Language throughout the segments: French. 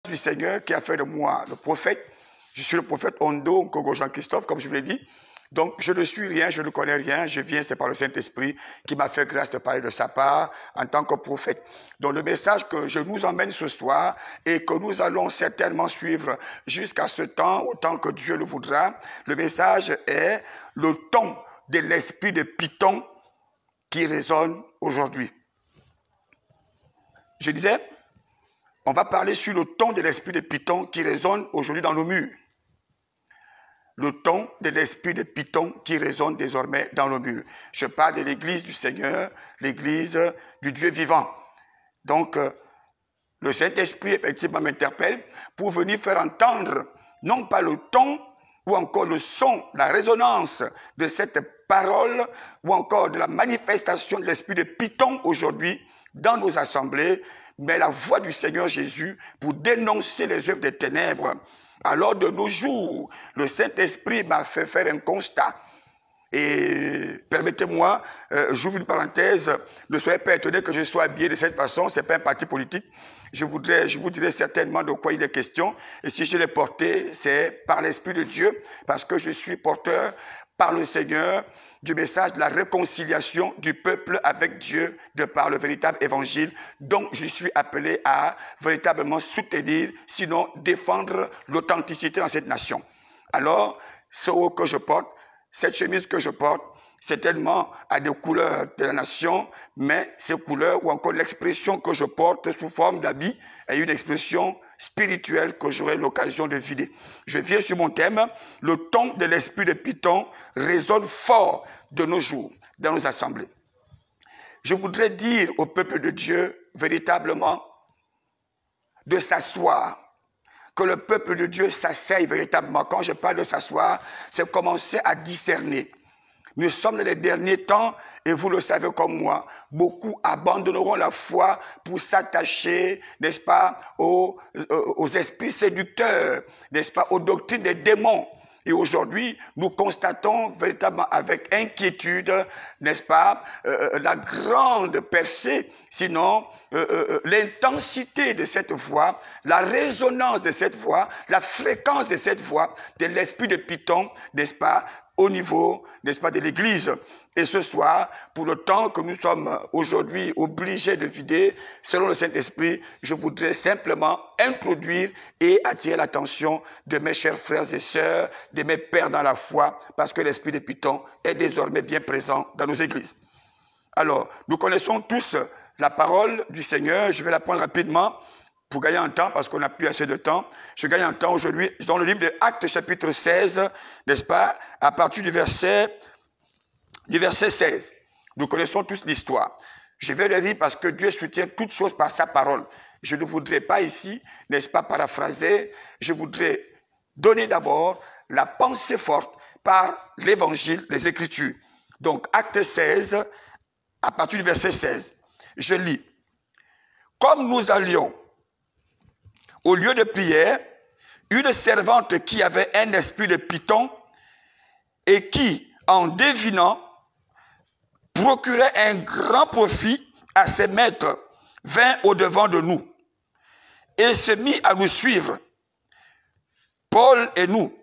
du Seigneur qui a fait de moi le prophète. Je suis le prophète Ondo Nkogo Jean-Christophe, comme je vous l'ai dit. Donc, je ne suis rien, je ne connais rien. Je viens, c'est par le Saint-Esprit qui m'a fait grâce de parler de sa part en tant que prophète. Donc, le message que je nous emmène ce soir et que nous allons certainement suivre jusqu'à ce temps, autant que Dieu le voudra, le message est le ton de l'esprit de Python qui résonne aujourd'hui. Je disais, on va parler sur le ton de l'esprit de Python qui résonne aujourd'hui dans nos murs. Le ton de l'esprit de Python qui résonne désormais dans nos murs. Je parle de l'église du Seigneur, l'église du Dieu vivant. Donc, le Saint-Esprit, effectivement, m'interpelle pour venir faire entendre, non pas le ton, ou encore le son, la résonance de cette parole, ou encore de la manifestation de l'esprit de Python aujourd'hui dans nos assemblées, mais la voix du Seigneur Jésus pour dénoncer les œuvres des ténèbres. Alors de nos jours, le Saint-Esprit m'a fait faire un constat. Et permettez-moi, j'ouvre une parenthèse, ne soyez pas étonnés que je sois habillé de cette façon, ce n'est pas un parti politique. Je vous dirai certainement de quoi il est question. Et si je l'ai porté, c'est par l'Esprit de Dieu, parce que je suis porteur par le Seigneur du message de la réconciliation du peuple avec Dieu de par le véritable évangile dont je suis appelé à véritablement soutenir, sinon défendre l'authenticité dans cette nation. Alors, ce haut que je porte, cette chemise que je porte, c'est tellement à des couleurs de la nation, mais ces couleurs ou encore l'expression que je porte sous forme d'habit est une expression spirituelle que j'aurai l'occasion de vider. Je viens sur mon thème, le ton de l'esprit de Python résonne fort de nos jours, dans nos assemblées. Je voudrais dire au peuple de Dieu, véritablement, de s'asseoir, que le peuple de Dieu s'asseye véritablement. Quand je parle de s'asseoir, c'est commencer à discerner. Nous sommes dans les derniers temps, et vous le savez comme moi, beaucoup abandonneront la foi pour s'attacher, n'est-ce pas, aux esprits séducteurs, n'est-ce pas, aux doctrines des démons. Et aujourd'hui, nous constatons véritablement avec inquiétude, n'est-ce pas, la grande percée, sinon l'intensité de cette voix, la résonance de cette voix, la fréquence de cette voix, de l'esprit de Python, n'est-ce pas, au niveau, n'est-ce pas, de l'Église. Et ce soir, pour le temps que nous sommes aujourd'hui obligés de vider, selon le Saint-Esprit, je voudrais simplement introduire et attirer l'attention de mes chers frères et sœurs, de mes pères dans la foi, parce que l'esprit de Python est désormais bien présent dans nos églises. Alors, nous connaissons tous la parole du Seigneur, je vais la prendre rapidement pour gagner en temps, parce qu'on n'a plus assez de temps. Je gagne en temps aujourd'hui dans le livre de Actes chapitre 16, n'est-ce pas, à partir du verset 16. Nous connaissons tous l'histoire. Je vais le lire parce que Dieu soutient toutes choses par sa parole. Je ne voudrais pas ici, n'est-ce pas, paraphraser. Je voudrais donner d'abord la pensée forte par l'évangile, les Écritures. Donc, Acte 16, à partir du verset 16. Je lis. Comme nous allions au lieu de prière, une servante qui avait un esprit de Python et qui, en devinant, procurait un grand profit à ses maîtres, vint au-devant de nous et se mit à nous suivre, Paul et nous.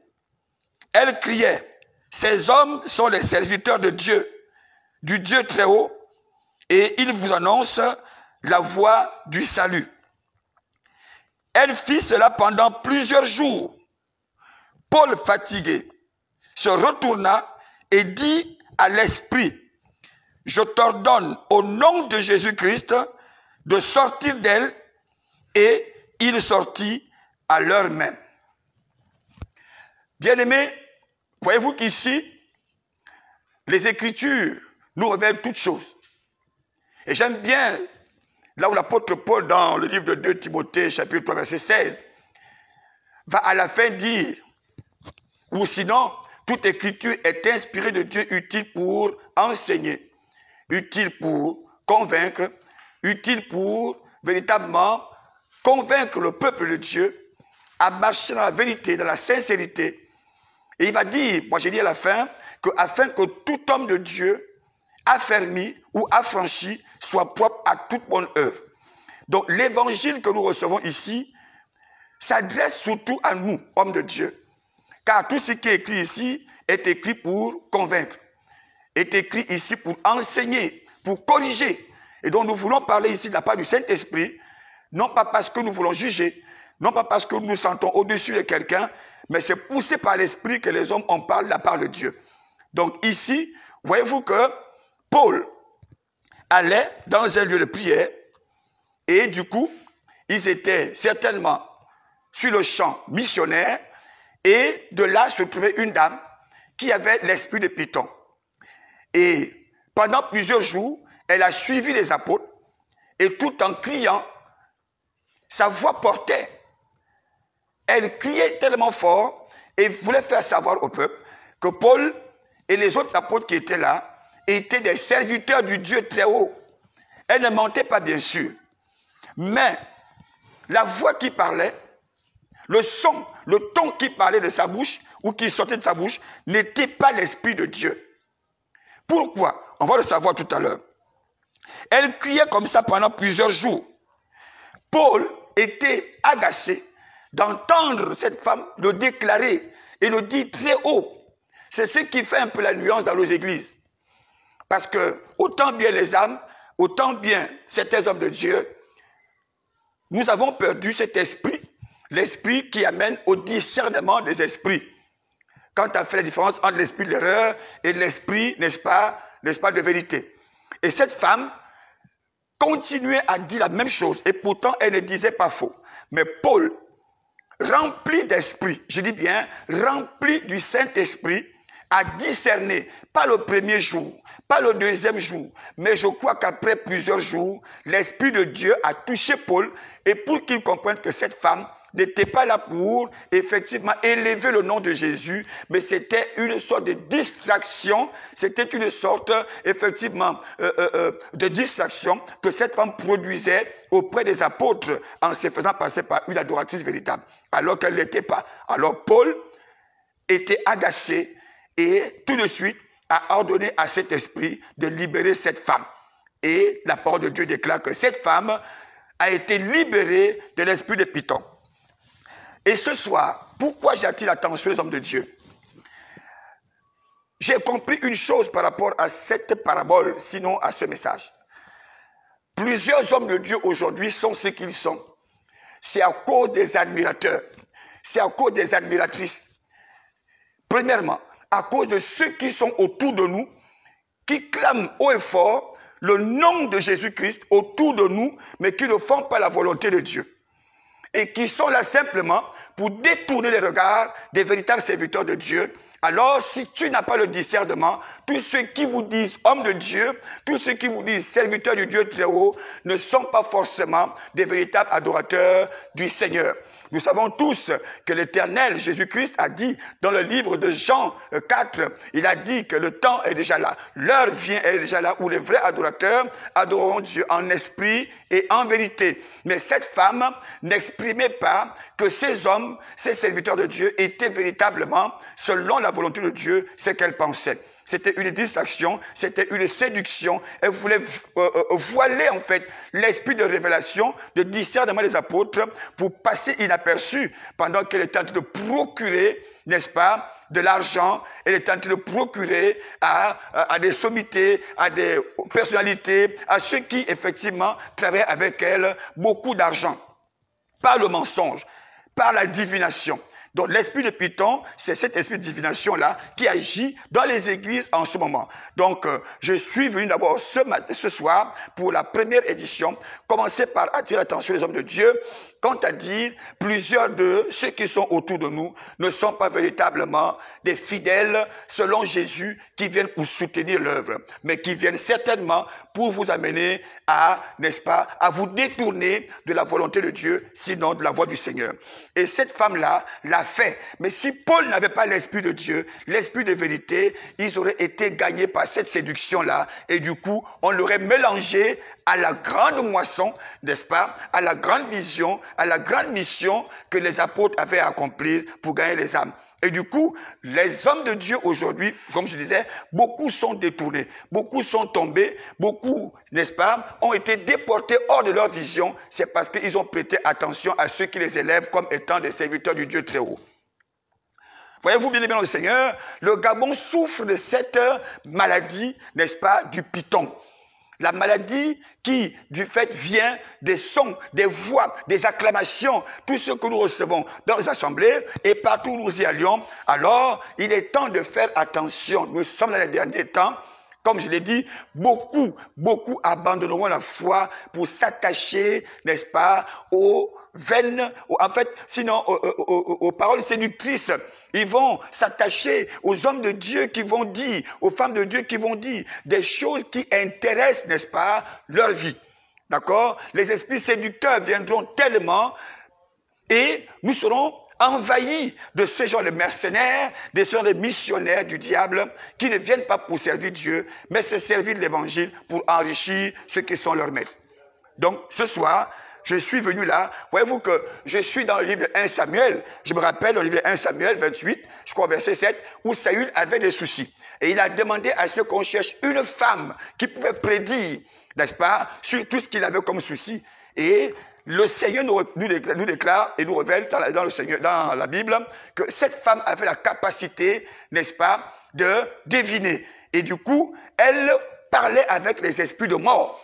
Elle criait, « Ces hommes sont les serviteurs de Dieu, du Dieu très haut, et ils vous annoncent la voie du salut. » Elle fit cela pendant plusieurs jours. Paul, fatigué, se retourna et dit à l'esprit, « Je t'ordonne au nom de Jésus-Christ de sortir d'elle. » Et il sortit à l'heure même. Bien-aimés, voyez-vous qu'ici, les Écritures nous révèlent toutes choses. Et j'aime bien là où l'apôtre Paul, dans le livre de 2 Timothée, chapitre 3, verset 16, va à la fin dire, ou sinon, toute écriture est inspirée de Dieu, utile pour enseigner, utile pour convaincre, utile pour véritablement convaincre le peuple de Dieu à marcher dans la vérité, dans la sincérité. Et il va dire, moi j'ai dit à la fin, afin que tout homme de Dieu affermi ou affranchi soit propre à toute bonne œuvre. Donc l'évangile que nous recevons ici, s'adresse surtout à nous, hommes de Dieu. Car tout ce qui est écrit ici est écrit pour convaincre, est écrit ici pour enseigner, pour corriger. Et donc nous voulons parler ici de la part du Saint-Esprit, non pas parce que nous voulons juger, non pas parce que nous nous sentons au-dessus de quelqu'un, mais c'est poussé par l'Esprit que les hommes en parlent de la part de Dieu. Donc ici, voyez-vous que Paul allait dans un lieu de prière et du coup, ils étaient certainement sur le champ missionnaire et de là se trouvait une dame qui avait l'esprit de Python. Et pendant plusieurs jours, elle a suivi les apôtres et tout en criant, sa voix portait. Elle criait tellement fort et voulait faire savoir au peuple que Paul et les autres apôtres qui étaient là étaient des serviteurs du Dieu très haut. Elle ne mentait pas, bien sûr. Mais la voix qui parlait, le son, le ton qui parlait de sa bouche ou qui sortait de sa bouche n'était pas l'Esprit de Dieu. Pourquoi? On va le savoir tout à l'heure. Elle criait comme ça pendant plusieurs jours. Paul était agacé d'entendre cette femme le déclarer et le dire très haut. C'est ce qui fait un peu la nuance dans nos églises. Parce que autant bien les âmes, autant bien certains hommes de Dieu, nous avons perdu cet esprit, l'esprit qui amène au discernement des esprits. Quand tu as fait la différence entre l'esprit de l'erreur et l'esprit, n'est-ce pas, de vérité. Et cette femme continuait à dire la même chose et pourtant elle ne disait pas faux. Mais Paul, rempli d'esprit, je dis bien rempli du Saint-Esprit, a discerné, pas le premier jour, pas le deuxième jour, mais je crois qu'après plusieurs jours, l'Esprit de Dieu a touché Paul et pour qu'il comprenne que cette femme n'était pas là pour effectivement élever le nom de Jésus, mais c'était une sorte de distraction, c'était une sorte effectivement de distraction que cette femme produisait auprès des apôtres en se faisant passer par une adoratrice véritable, alors qu'elle ne l'était pas. Alors Paul était agacé et tout de suite a ordonné à cet esprit de libérer cette femme. Et la parole de Dieu déclare que cette femme a été libérée de l'esprit de Python. Et ce soir, pourquoi j'attire l'attention des hommes de Dieu? J'ai compris une chose par rapport à cette parabole, sinon à ce message. Plusieurs hommes de Dieu aujourd'hui sont ce qu'ils sont. C'est à cause des admirateurs. C'est à cause des admiratrices. Premièrement, à cause de ceux qui sont autour de nous, qui clament haut et fort le nom de Jésus-Christ autour de nous, mais qui ne font pas la volonté de Dieu. Et qui sont là simplement pour détourner les regards des véritables serviteurs de Dieu. Alors, si tu n'as pas le discernement, tous ceux qui vous disent hommes de Dieu, tous ceux qui vous disent serviteurs du Dieu très haut, ne sont pas forcément des véritables adorateurs du Seigneur. Nous savons tous que l'Éternel Jésus-Christ a dit dans le livre de Jean 4, il a dit que le temps est déjà là, l'heure vient, elle est déjà là, où les vrais adorateurs adoreront Dieu en esprit et en vérité. Mais cette femme n'exprimait pas que ces hommes, ces serviteurs de Dieu étaient véritablement, selon la volonté de Dieu, ce qu'elle pensait. C'était une distraction, c'était une séduction. Elle voulait voiler en fait l'esprit de révélation, de discernement des apôtres pour passer inaperçu pendant qu'elle était en train de procurer, n'est-ce pas, de l'argent. Elle était en train de procurer à des sommités, à des personnalités, à ceux qui effectivement travaillaient avec elle beaucoup d'argent. Par le mensonge, par la divination. Donc l'esprit de Python, c'est cet esprit de divination-là qui agit dans les églises en ce moment. Donc je suis venu d'abord ce soir pour la première édition, commencer par attirer l'attention des hommes de Dieu. Quant à dire, plusieurs de ceux qui sont autour de nous ne sont pas véritablement des fidèles selon Jésus qui viennent pour soutenir l'œuvre, mais qui viennent certainement pour vous amener à, n'est-ce pas, à vous détourner de la volonté de Dieu, sinon de la voie du Seigneur. Et cette femme-là l'a fait. Mais si Paul n'avait pas l'esprit de Dieu, l'esprit de vérité, ils auraient été gagnés par cette séduction-là. Et du coup, on l'aurait mélangé à la grande moisson, n'est-ce pas, à la grande vision, à la grande mission que les apôtres avaient à accomplir pour gagner les âmes. Et du coup, les hommes de Dieu aujourd'hui, comme je disais, beaucoup sont détournés, beaucoup sont tombés, beaucoup, n'est-ce pas, ont été déportés hors de leur vision. C'est parce qu'ils ont prêté attention à ceux qui les élèvent comme étant des serviteurs du Dieu très haut. Voyez-vous, bien aimé dans le Seigneur, le Gabon souffre de cette maladie, n'est-ce pas, du python. La maladie qui, du fait, vient des sons, des voix, des acclamations, tout ce que nous recevons dans les assemblées et partout où nous y allions. Alors, il est temps de faire attention. Nous sommes dans les derniers temps. Comme je l'ai dit, beaucoup abandonneront la foi pour s'attacher, n'est-ce pas, aux veines, en fait, sinon aux paroles séductrices. Ils vont s'attacher aux hommes de Dieu qui vont dire, aux femmes de Dieu qui vont dire des choses qui intéressent, n'est-ce pas, leur vie. D'accord? Les esprits séducteurs viendront tellement et nous serons envahis de ce genre de mercenaires, de ce genre de missionnaires du diable qui ne viennent pas pour servir Dieu, mais se servir de l'évangile pour enrichir ceux qui sont leurs maîtres. Donc, ce soir, je suis venu là. Voyez-vous que je suis dans le livre de 1 Samuel. Je me rappelle dans le livre de 1 Samuel 28, je crois verset 7, où Saül avait des soucis. Et il a demandé à ce qu'on cherche une femme qui pouvait prédire, n'est-ce pas, sur tout ce qu'il avait comme souci. Et le Seigneur nous déclare et nous révèle dans la Bible que cette femme avait la capacité, n'est-ce pas, de deviner. Et du coup, elle parlait avec les esprits de mort.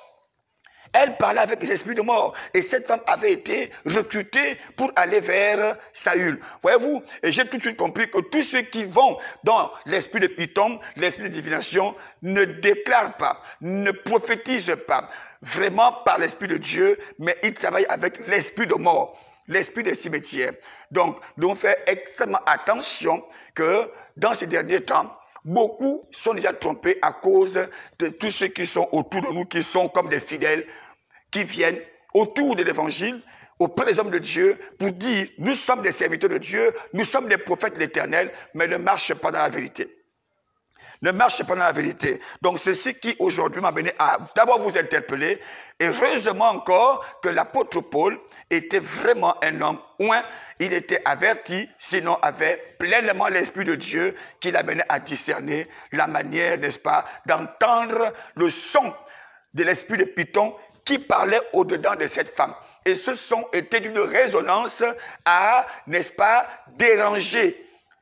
Elle parlait avec les esprits de mort. Et cette femme avait été recrutée pour aller vers Saül. Voyez-vous, et j'ai tout de suite compris que tous ceux qui vont dans l'esprit de Python, l'esprit de divination, ne déclarent pas, ne prophétisent pas vraiment par l'esprit de Dieu, mais ils travaillent avec l'esprit de mort, l'esprit des cimetières. Donc, nous devons faire extrêmement attention que dans ces derniers temps, beaucoup sont déjà trompés à cause de tous ceux qui sont autour de nous, qui sont comme des fidèles, qui viennent autour de l'évangile, auprès des hommes de Dieu, pour dire, nous sommes des serviteurs de Dieu, nous sommes des prophètes de l'Éternel, mais ne marchez pas dans la vérité. Ne marchez pas dans la vérité. Donc, c'est ce qui aujourd'hui m'a amené à d'abord vous interpeller. Et heureusement encore que l'apôtre Paul était vraiment un homme oint. Il était averti, sinon avait pleinement l'Esprit de Dieu qui l'amenait à discerner la manière, n'est-ce pas, d'entendre le son de l'Esprit de Python qui parlait au-dedans de cette femme. Et ce son était d'une résonance à, n'est-ce pas, déranger.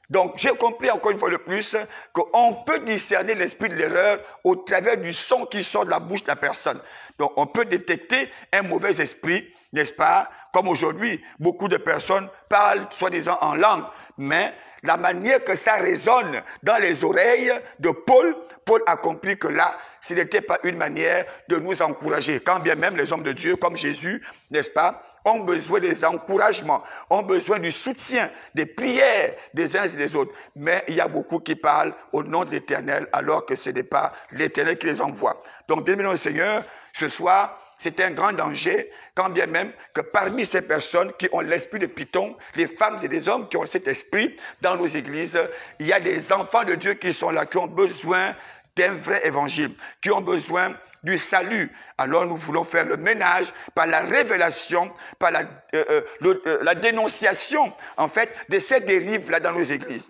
Donc, j'ai compris encore une fois de plus qu'on peut discerner l'esprit de l'erreur au travers du son qui sort de la bouche de la personne. Donc, on peut détecter un mauvais esprit, n'est-ce pas? Comme aujourd'hui, beaucoup de personnes parlent soi-disant en langue, mais la manière que ça résonne dans les oreilles de Paul, Paul a compris que là, ce n'était pas une manière de nous encourager. Quand bien même les hommes de Dieu, comme Jésus, n'est-ce pas, ont besoin des encouragements, ont besoin du soutien, des prières des uns et des autres. Mais il y a beaucoup qui parlent au nom de l'Éternel, alors que ce n'est pas l'Éternel qui les envoie. Donc, bien aimé Seigneur, ce soir, c'est un grand danger, quand bien même que parmi ces personnes qui ont l'esprit de Python, les femmes et les hommes qui ont cet esprit dans nos églises, il y a des enfants de Dieu qui sont là, qui ont besoin d'un vrai évangile, qui ont besoin du salut. Alors nous voulons faire le ménage par la révélation, par la dénonciation, en fait, de ces dérives-là dans nos églises.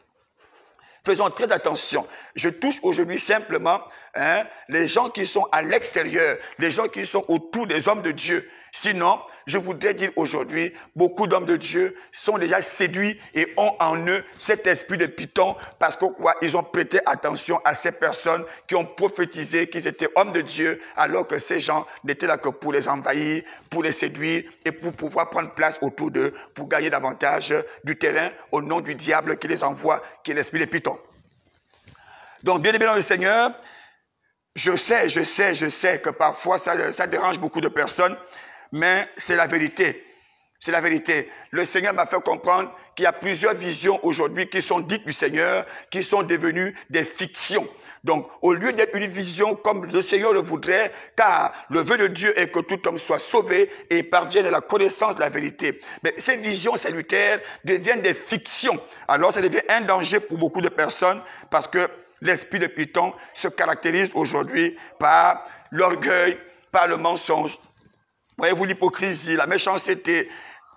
Faisons très attention. Je touche aujourd'hui simplement les gens qui sont à l'extérieur, les gens qui sont autour des hommes de Dieu. Sinon, je voudrais dire aujourd'hui, beaucoup d'hommes de Dieu sont déjà séduits et ont en eux cet esprit de Python parce que quoi, ils ont prêté attention à ces personnes qui ont prophétisé qu'ils étaient hommes de Dieu alors que ces gens n'étaient là que pour les envahir, pour les séduire et pour pouvoir prendre place autour d'eux pour gagner davantage du terrain au nom du diable qui les envoie, qui est l'esprit de Python. Donc, bien aimé dans le Seigneur, je sais que parfois ça dérange beaucoup de personnes. Mais c'est la vérité. C'est la vérité. Le Seigneur m'a fait comprendre qu'il y a plusieurs visions aujourd'hui qui sont dites du Seigneur, qui sont devenues des fictions. Donc, au lieu d'être une vision comme le Seigneur le voudrait, car le vœu de Dieu est que tout homme soit sauvé et parvienne à la connaissance de la vérité. Mais ces visions salutaires deviennent des fictions. Alors, ça devient un danger pour beaucoup de personnes parce que l'esprit de Python se caractérise aujourd'hui par l'orgueil, par le mensonge. Voyez-vous l'hypocrisie, la méchanceté.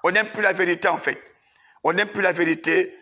On n'aime plus la vérité en fait. On n'aime plus la vérité.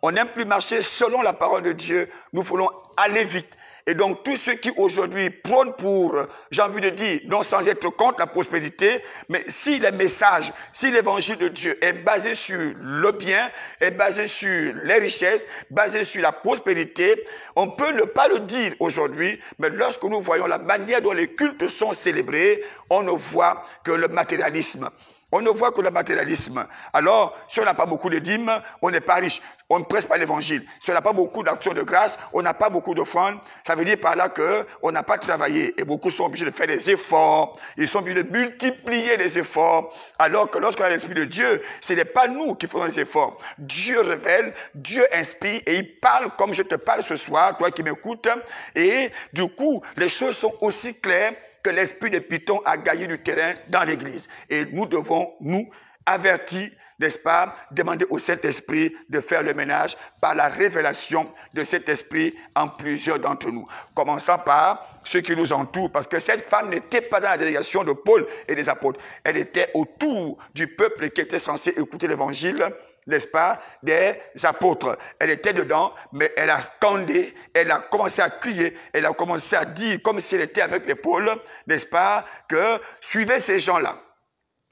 On n'aime plus marcher selon la parole de Dieu. Nous voulons aller vite. Et donc, tous ceux qui aujourd'hui prônent pour, j'ai envie de dire, non sans être contre la prospérité, mais si le message, si l'évangile de Dieu est basé sur le bien, est basé sur les richesses, basé sur la prospérité, on peut ne pas le dire aujourd'hui, mais lorsque nous voyons la manière dont les cultes sont célébrés, on ne voit que le matérialisme. On ne voit que le matérialisme. Alors, si on n'a pas beaucoup de dîmes, on n'est pas riche. On ne presse pas l'évangile. Si on n'a pas beaucoup d'actions de grâce, on n'a pas beaucoup d'offrandes. Ça veut dire par là qu'on n'a pas travaillé. Et beaucoup sont obligés de faire des efforts. Ils sont obligés de multiplier les efforts. Alors que lorsqu'on a l'Esprit de Dieu, ce n'est pas nous qui faisons les efforts. Dieu révèle, Dieu inspire et il parle comme je te parle ce soir, toi qui m'écoutes. Et du coup, les choses sont aussi claires que l'esprit de Python a gagné du terrain dans l'église. Et nous devons, nous, avertir, n'est-ce pas, demander au Saint-Esprit de faire le ménage par la révélation de cet esprit en plusieurs d'entre nous. Commençant par ceux qui nous entourent, parce que cette femme n'était pas dans la délégation de Paul et des apôtres. Elle était autour du peuple qui était censé écouter l'évangile, n'est-ce pas, des apôtres. Elle était dedans, mais elle a scandé, elle a commencé à crier, elle a commencé à dire, comme si elle était avec l'épaule, n'est-ce pas, que suivez ces gens-là.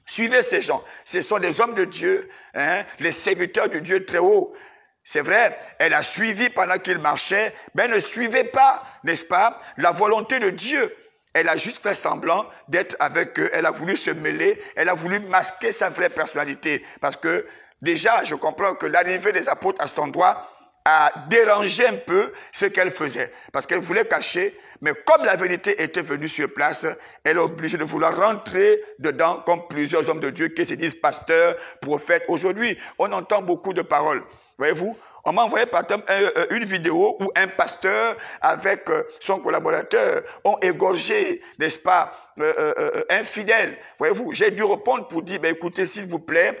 Suivez ces gens. Ce sont des hommes de Dieu, hein, les serviteurs de Dieu très haut. C'est vrai, elle a suivi pendant qu'il marchait, mais elle ne suivait pas, n'est-ce pas, la volonté de Dieu. Elle a juste fait semblant d'être avec eux. Elle a voulu se mêler, elle a voulu masquer sa vraie personnalité. Parce que déjà, je comprends que l'arrivée des apôtres à cet endroit a dérangé un peu ce qu'elle faisait. Parce qu'elle voulait cacher, mais comme la vérité était venue sur place, elle est obligée de vouloir rentrer dedans comme plusieurs hommes de Dieu qui se disent pasteurs, prophètes. Aujourd'hui, on entend beaucoup de paroles. Voyez-vous, on m'a envoyé par exemple une vidéo où un pasteur avec son collaborateur ont égorgé, n'est-ce pas, un fidèle. Voyez-vous, j'ai dû répondre pour dire, ben, écoutez, s'il vous plaît,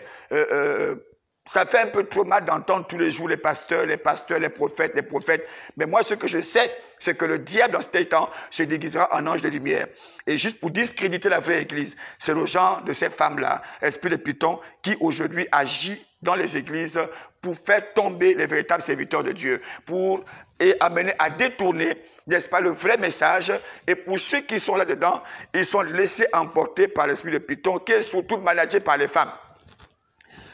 ça fait un peu trop mal d'entendre tous les jours les pasteurs, les prophètes, les prophètes. Mais moi, ce que je sais, c'est que le diable, dans ce temps, se déguisera en ange de lumière. Et juste pour discréditer la vraie église, c'est le genre de ces femmes-là, esprit de Python, qui aujourd'hui agit dans les églises pour faire tomber les véritables serviteurs de Dieu, pour amener à détourner, n'est-ce pas, le vrai message. Et pour ceux qui sont là-dedans, ils sont laissés emporter par l'esprit de Python, qui est surtout managé par les femmes.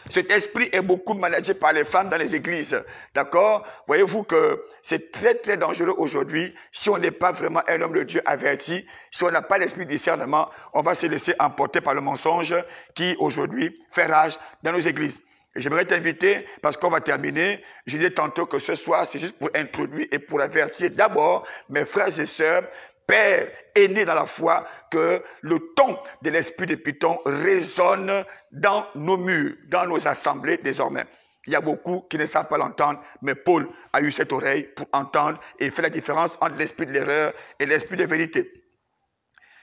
Cet esprit est beaucoup managé par les femmes dans les églises. D'accord? Voyez-vous que c'est très très dangereux aujourd'hui si on n'est pas vraiment un homme de Dieu averti, si on n'a pas l'esprit de discernement, on va se laisser emporter par le mensonge qui aujourd'hui fait rage dans nos églises. Et j'aimerais t'inviter, parce qu'on va terminer, je disais tantôt que ce soir, c'est juste pour introduire et pour avertir d'abord mes frères et sœurs, père aîné dans la foi, que le ton de l'esprit de Python résonne dans nos murs, dans nos assemblées désormais. Il y a beaucoup qui ne savent pas l'entendre, mais Paul a eu cette oreille pour entendre et fait la différence entre l'esprit de l'erreur et l'esprit de vérité.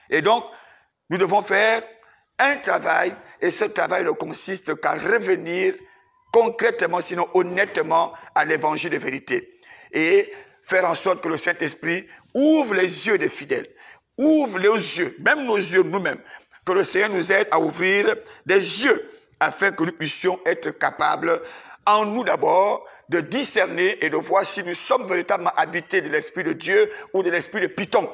Et donc, nous devons faire un travail, et ce travail ne consiste qu'à revenir concrètement, sinon honnêtement, à l'évangile de vérité. Et faire en sorte que le Saint-Esprit ouvre les yeux des fidèles, ouvre les yeux, même nos yeux nous-mêmes, que le Seigneur nous aide à ouvrir des yeux afin que nous puissions être capables, en nous d'abord, de discerner et de voir si nous sommes véritablement habités de l'Esprit de Dieu ou de l'Esprit de Python.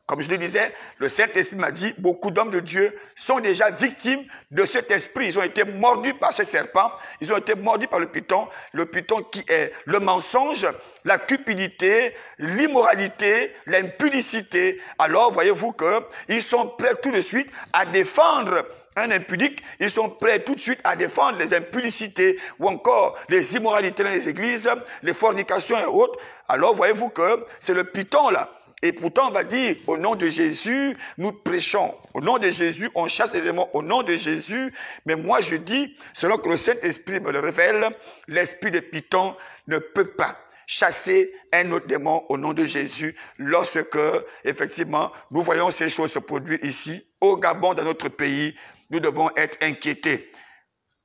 Comme je le disais, le Saint-Esprit m'a dit, beaucoup d'hommes de Dieu sont déjà victimes de cet esprit. Ils ont été mordus par ce serpent, ils ont été mordus par le python qui est le mensonge, la cupidité, l'immoralité, l'impudicité. Alors, voyez-vous qu'ils sont prêts tout de suite à défendre un impudique, ils sont prêts tout de suite à défendre les impudicités ou encore les immoralités dans les églises, les fornications et autres. Alors, voyez-vous que c'est le python là. Et pourtant, on va dire, au nom de Jésus, nous prêchons. Au nom de Jésus, on chasse les démons. Au nom de Jésus, mais moi je dis, selon que le Saint-Esprit me le révèle, l'esprit de Python ne peut pas chasser un autre démon au nom de Jésus lorsque, effectivement, nous voyons ces choses se produire ici, au Gabon, dans notre pays. Nous devons être inquiétés.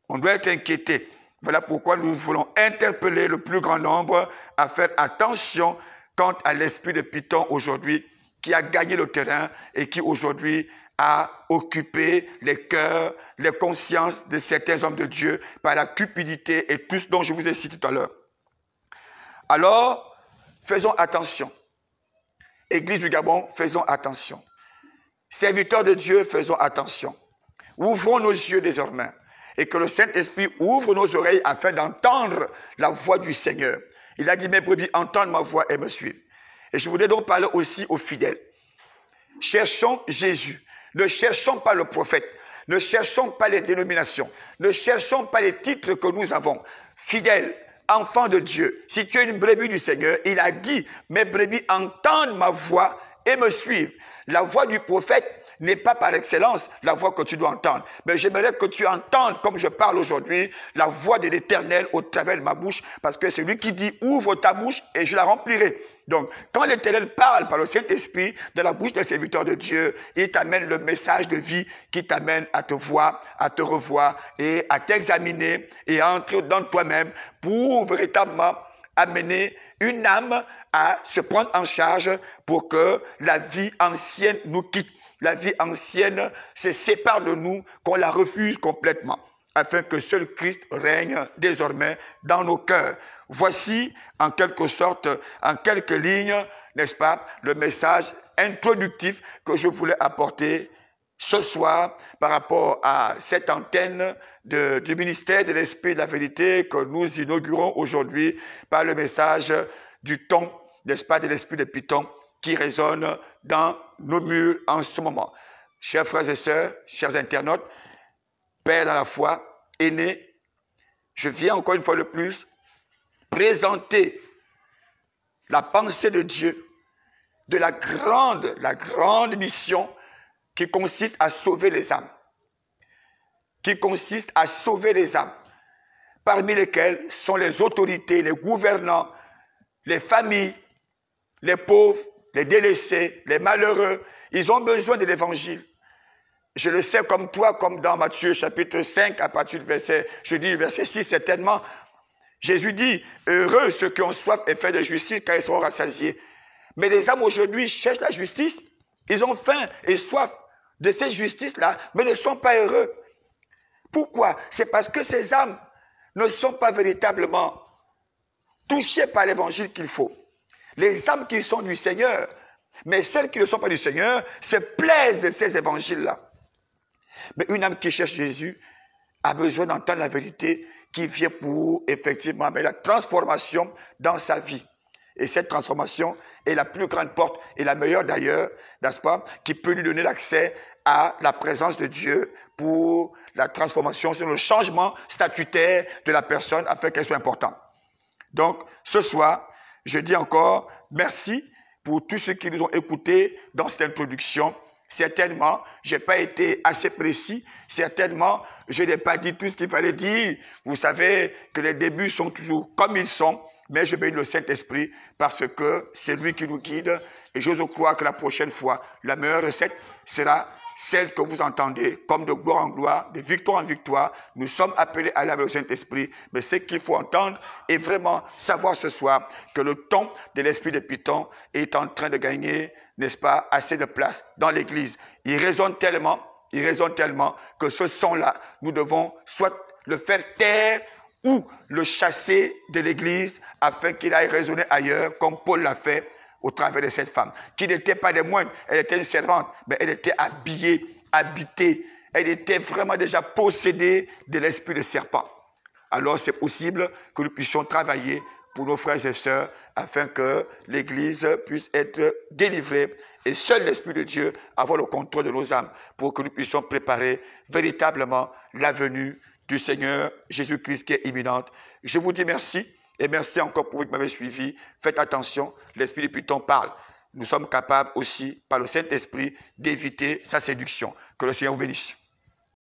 On doit être inquiétés. Voilà pourquoi nous voulons interpeller le plus grand nombre à faire attention quant à l'esprit de Python aujourd'hui, qui a gagné le terrain et qui aujourd'hui a occupé les cœurs, les consciences de certains hommes de Dieu par la cupidité et tout ce dont je vous ai cité tout à l'heure. Alors, faisons attention. Église du Gabon, faisons attention. Serviteurs de Dieu, faisons attention. Ouvrons nos yeux désormais et que le Saint-Esprit ouvre nos oreilles afin d'entendre la voix du Seigneur. Il a dit, mes brebis, entendent ma voix et me suivent. Et je voudrais donc parler aussi aux fidèles. Cherchons Jésus. Ne cherchons pas le prophète. Ne cherchons pas les dénominations. Ne cherchons pas les titres que nous avons. Fidèles, enfants de Dieu, si tu es une brebis du Seigneur, il a dit, mes brebis entendent ma voix et me suivent. La voix du prophète n'est pas par excellence la voix que tu dois entendre. Mais j'aimerais que tu entendes, comme je parle aujourd'hui, la voix de l'Éternel au travers de ma bouche, parce que c'est lui qui dit, ouvre ta bouche et je la remplirai. Donc, quand l'Éternel parle par le Saint-Esprit de la bouche des serviteurs de Dieu, il t'amène le message de vie qui t'amène à te voir, à te revoir et à t'examiner et à entrer dans toi-même pour véritablement amener une âme à se prendre en charge pour que la vie ancienne nous quitte. La vie ancienne se sépare de nous, qu'on la refuse complètement, afin que seul Christ règne désormais dans nos cœurs. Voici, en quelque sorte, en quelques lignes, n'est-ce pas, le message introductif que je voulais apporter ce soir par rapport à cette antenne du ministère de l'Esprit de la Vérité que nous inaugurons aujourd'hui par le message du ton, n'est-ce pas, de l'Esprit de Python qui résonne dans nos murs en ce moment. Chers frères et sœurs, chers internautes, pères dans la foi, aînés, je viens encore une fois de plus présenter la pensée de Dieu de la grande mission qui consiste à sauver les âmes. Qui consiste à sauver les âmes, parmi lesquelles sont les autorités, les gouvernants, les familles, les pauvres, les délaissés, les malheureux. Ils ont besoin de l'évangile. Je le sais comme toi, comme dans Matthieu chapitre 5, à partir du verset 6, certainement. Jésus dit, heureux ceux qui ont soif et faim de justice, car ils seront rassasiés. Mais les âmes aujourd'hui cherchent la justice. Ils ont faim et soif de cette justice-là, mais ne sont pas heureux. Pourquoi? C'est parce que ces âmes ne sont pas véritablement touchées par l'évangile qu'il faut. Les âmes qui sont du Seigneur, mais celles qui ne sont pas du Seigneur, se plaisent de ces évangiles-là. Mais une âme qui cherche Jésus a besoin d'entendre la vérité qui vient pour effectivement amener la transformation dans sa vie. Et cette transformation est la plus grande porte et la meilleure d'ailleurs, n'est-ce pas, qui peut lui donner l'accès à la présence de Dieu pour la transformation, sur le changement statutaire de la personne afin qu'elle soit importante. Donc, ce soir, je dis encore merci pour tous ceux qui nous ont écoutés dans cette introduction. Certainement, je n'ai pas été assez précis. Certainement, je n'ai pas dit tout ce qu'il fallait dire. Vous savez que les débuts sont toujours comme ils sont, mais je bénis le Saint-Esprit parce que c'est lui qui nous guide. Et j'ose croire que la prochaine fois, la meilleure recette sera celle que vous entendez comme de gloire en gloire, de victoire en victoire. Nous sommes appelés à l'âme au Saint-Esprit, mais ce qu'il faut entendre est vraiment savoir ce soir que le ton de l'Esprit de Python est en train de gagner, n'est-ce pas, assez de place dans l'Église. Il résonne tellement que ce son-là, nous devons soit le faire taire ou le chasser de l'Église afin qu'il aille résonner ailleurs, comme Paul l'a fait au travers de cette femme, qui n'était pas des moindres, elle était une servante, mais elle était habillée, habitée, elle était vraiment déjà possédée de l'esprit de serpent. Alors c'est possible que nous puissions travailler pour nos frères et sœurs afin que l'Église puisse être délivrée et seul l'Esprit de Dieu avoir le contrôle de nos âmes pour que nous puissions préparer véritablement la venue du Seigneur Jésus-Christ qui est imminente. Je vous dis merci. Et merci encore pour vous qui m'avez suivi. Faites attention, l'Esprit de Python parle. Nous sommes capables aussi, par le Saint-Esprit, d'éviter sa séduction. Que le Seigneur vous bénisse.